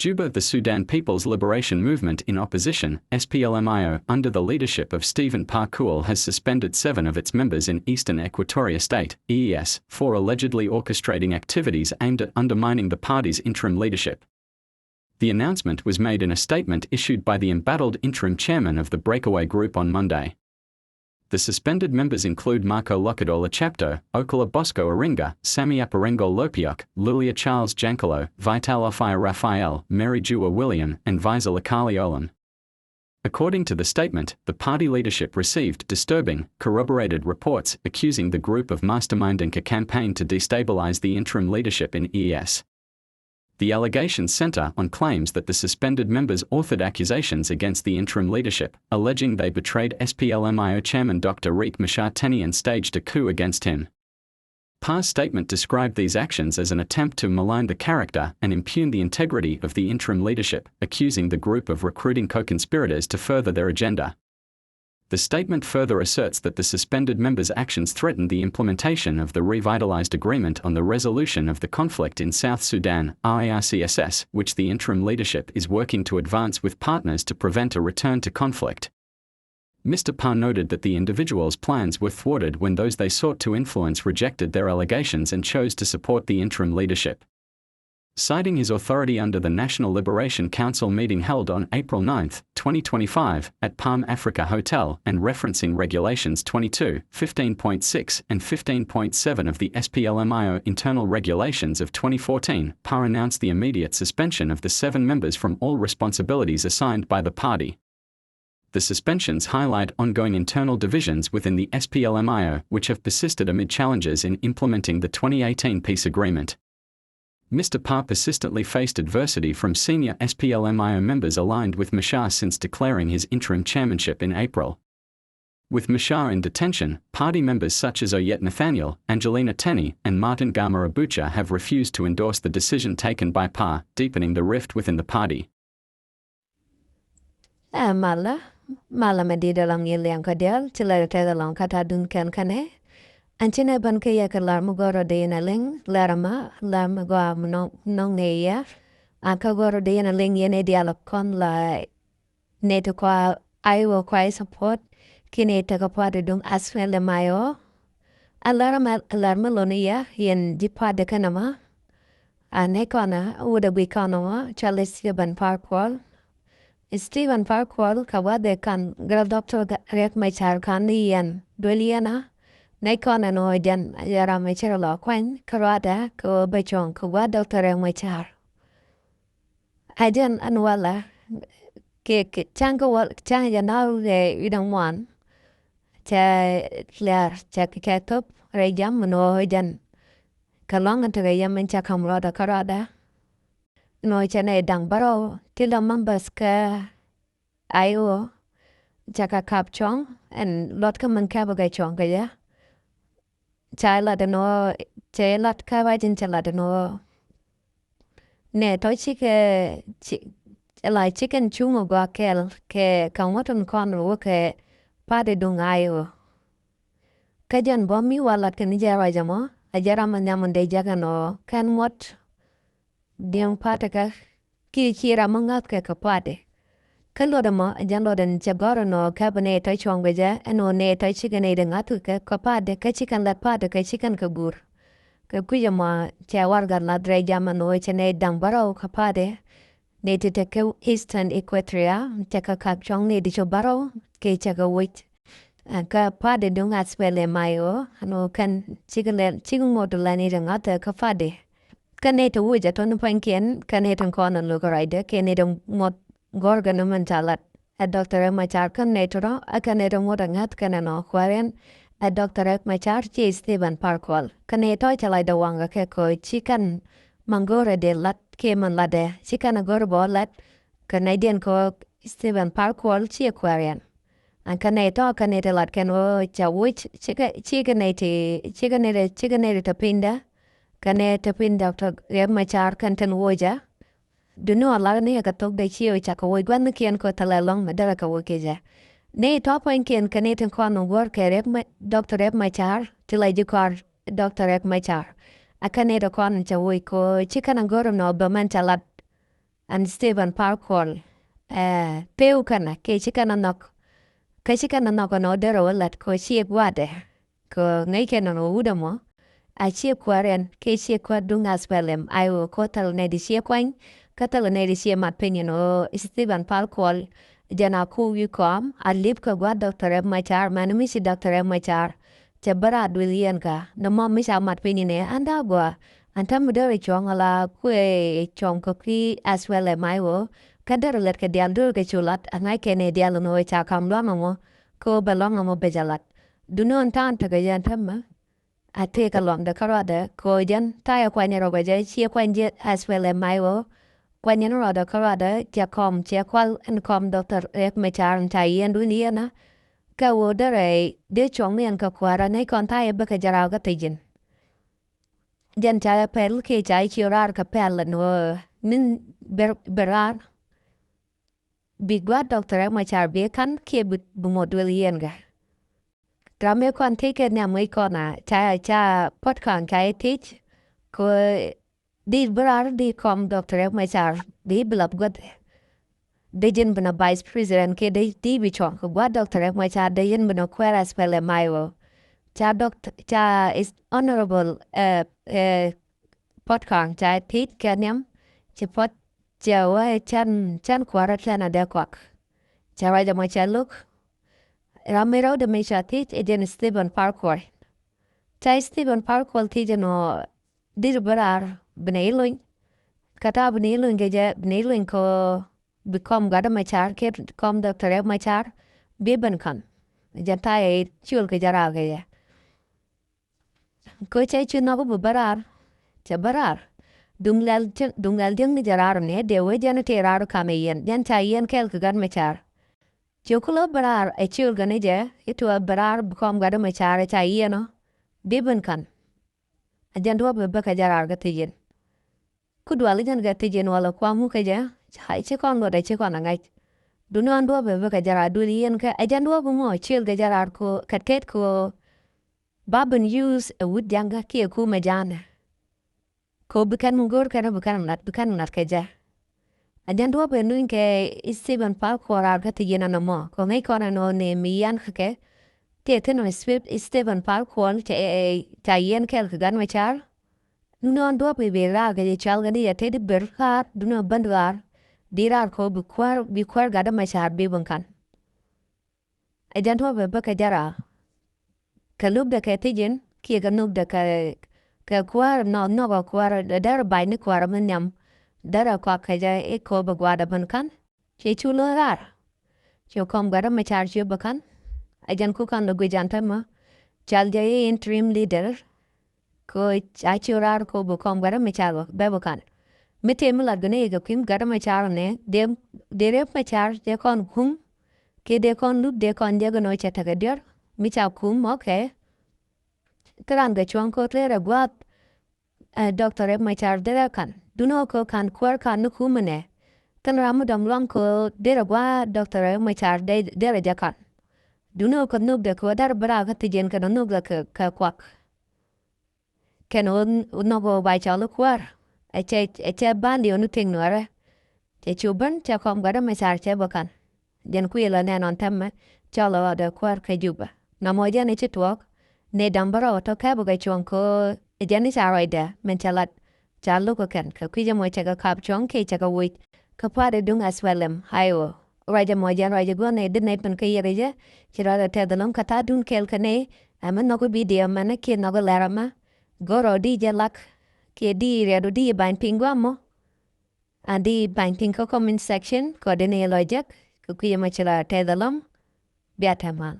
Juba. The Sudan People's Liberation Movement in Opposition, SPLMIO, under the leadership of Stephen PHAR KUOL, has suspended 7 of its members in Eastern Equatoria State, EES, for allegedly orchestrating activities aimed at undermining the party's interim leadership. The announcement was made in a statement issued by the embattled interim chairman of the breakaway group on Monday. The suspended members include Marco Locadola Chapto, Okola Bosco Aringa, Sami Aparengo Lopiok, Lulia Charles Jankalo, Vital Ofia Raphael, Mary Jua William, and Visa Lakali Olan. According to the statement, the party leadership received disturbing, corroborated reports accusing the group of masterminding a campaign to destabilize the interim leadership in EES. The allegations center on claims that the suspended members authored accusations against the interim leadership, alleging they betrayed SPLMIO chairman Dr. Riek Machar Teni and staged a coup against him. PHAR's statement described these actions as an attempt to malign the character and impugn the integrity of the interim leadership, accusing the group of recruiting co-conspirators to further their agenda. The statement further asserts that the suspended members' actions threatened the implementation of the revitalized agreement on the resolution of the conflict in South Sudan, RARCSS, which the interim leadership is working to advance with partners to prevent a return to conflict. Mr. PHAR noted that the individuals' plans were thwarted when those they sought to influence rejected their allegations and chose to support the interim leadership. Citing his authority under the National Liberation Council meeting held on April 9, 2025, at Palm Africa Hotel, and referencing Regulations 22, 15.6 and 15.7 of the SPLMIO Internal Regulations of 2014, PHAR announced the immediate suspension of the 7 members from all responsibilities assigned by the party. The suspensions highlight ongoing internal divisions within the SPLMIO, which have persisted amid challenges in implementing the 2018 peace agreement. Mr. PHAR persistently faced adversity from senior SPLMIO members aligned with Machar since declaring his interim chairmanship in April. With Machar in detention, party members such as Oyet Nathaniel, Angelina Teni, and Martin Gama Abucha have refused to endorse the decision taken by PHAR, deepening the rift within the party. Mala medida lang yiliang kadel, tila tela lang katadun kan kane. Anchina ban kaya kalar mugoro de na ling larama la magwa nong ne ya akagoro de na ling yene dialog kon la neto kwa aiwo kwa support kine taka pwade dung asfele mayo alarma loni ya yen dipade kanama anekona uda bikano Charles ban parkwal Stephen Parkwal kawade kan grad doctor Riek Machar kan yen dweliana Naikona no jan yara Machar lo kwen karada ko bechong ko wa Dr. Riek Machar. Ajan anwala ke changa yanau de idangwan cha ler cha ketop rejam no jan kalong antare yamen cha kamrada karada no chane dang baro tila members ka ayo chaka kapchong and lot ka man kabagai chong kaya Chala de no chelat kawajin chala de no ne toi chicken chungo gwa kel ke kawaton kon wo ke pade dungayo kajan bomi walat ke nijara jamo ajara manyamun de jagano kan what diang pate ka kira mangat ke kapade Kalodama janlodan jagoro no cabinet tai chongbeja eno ne tai chicken de ngatu ke kapade ke chicken lat pade ke chicken kabur ke kuyama chawarga la dre jama no chene dang baro kapade ne te ke Eastern Equatoria chaka kap chong ne dicho baro ke chaka wit ka pade dung aspele mayo no kan chicken modulani de ngata kapade kaneta wuja ton pankien kaneta konan lugaraide keneta mod Gorgano mentalat a Dr. Riek Machar kan netoro a kanero modangat kanano kwaren a Dr. Riek Machar chi Stephen Parkwal kaneto chalai da wanga ke ko chikan mangore de lat ke man lade chikan gorbo lat Canadian ko Stephen Parkwal chi kwaren an kaneto kanete lat kano chawich chikanete tapinda kanete tapinda Dr. Riek Machar kanten woja Duno ala ne ka tok de chio chaka wo gwan kian ko talalong madara ka wokeja. Ne topoin kian kaneten kon work Dr. Riek Machar tilai jukar Dr. Riek Machar. Akaneta kon cha wo ko chikana gorum no bamanta lat and Stephen PHAR KUOL peu kana ke chikana nok no dero lat ko chiek wade ko ngai kenan udamo a chiek kwaren ke chiek kwa dunga spelem ayo kotal ne di chiek kwan katal ne di chiek mat penyen o Stephen PHAR KUOL jana ku yu kom a lip ko gwa Dr. Machar manumi si Dr. Machar chabara dulian ka no mom mi sa mat penyen ne anda gwa antam dere chongala kwe chong ko ki as well as my wo kadar let ke dial dur ke chulat anai ke ne dial no cha kam lo mo ko belong mo bejalat dunon tan ta ga yan tamma a te ka long da karada ko jan ta ya kwa ne ro ga je chi kwa je as well as my wo kwa ne ro da karada ja kom che kwal en kom Dr. Ek me char ta yen du ni na ka wo dere de chong men ka kwara nei kon ta ya ba ka jara ga tejin jan cha pel ke cha chirar ka pel no min berar bigwa Dr. Machar be kan ke bu model yenga drame kon take na mai kona cha pot kan kai teach ko di berar di kom Dr. Machar di blab god de jin bana vice president ke de di bi chong ko gwa Dr. Machar de yin bana kwera spell maiwo cha is honorable pot kan cha teach kanyam che pot cha wa chan kwara chana de kwak cha ra da cha look ramero de me cha teach eden Stephen PHAR KUOL cha Stephen PHAR KUOL teach no dir barar bneiluin kata bneiluin ge ja bneiluin ko become gada machar ke kom Dr. Machar be ban kan janta e chul ke jara ge ya ko cha chu no bu barar cha barar dungal jeng ni jarar ne de we jana te rar kame yen jan cha yen kel ke gan machar chokulo barar e chul gane je itu barar kom gada machar cha yen no be ban kan ajan do be ka jarar ga tijen kudwal jan ga tijen wala kwamu ke ja hai che kon de che kon ngai dunon do be ka jarar du yen ka ajan do bu mo chul ga jarar ko katket ko babun use a wood janga ki ku majana ko bukan mungur kana bukan nat keja ajan do be nun ke Stephen PHAR KUOL ga tijena no mo ko ngai kona no ne miyan ke te no Stephen PHAR KUOL cha yen kel gan machar nunon do be ra ga chal ga ni te de berkar duno bandwar dirar ko bi kwar ga da machar be bunkan ajan do be ka jara kalub da ka tijen ki ga nuk da ka kwar no ga kwar dar bai ni kwar men nyam dara kwa ka ja e ko ba gwa da bunkan che chulo rar che kom ga da machar che bukan ajan ku kan lo gwijan ta ma chal ja e interim leader ko cha churar ko bu kom ga da machar be bukan mete mula gane ga kim ga da machar ne de re machar de kon kum ke de kon lup de kon de ga no cha ta ga der mi cha kum okay Karan ga chuang ko tle ra gwa Dr. Machar de kan duno ko kan kwar kan nu kumane tan ramu dam long ko de ra gwa Dr. Machar de ra ja kan duno ko nuk de ko dar bra ga tijen kan nuk ga ka kwak ken no go bai cha lu kwar che bandi onu ting nore che chuban cha kom ga da Machar che bakan den ku yela ne non temme cha lo da kwar ka juba na mo ja ne che tuok ne dambara to ka bu ga chon ko jani sa raida men chalat chalu ko ken ka kuje mo cha ga kap chon ke cha ga wit ka pare dung aswelem hayo raja mo jan raja go ne de ne pen ka yere je chira da te dalon ka ta dun kel ka ne ama no ko bi de mana ke no go larama goro di je lak ke di re do di ban pingwa mo andi ban ping ko comment section ko de ne lojak ku kuje mo chira te dalom biataman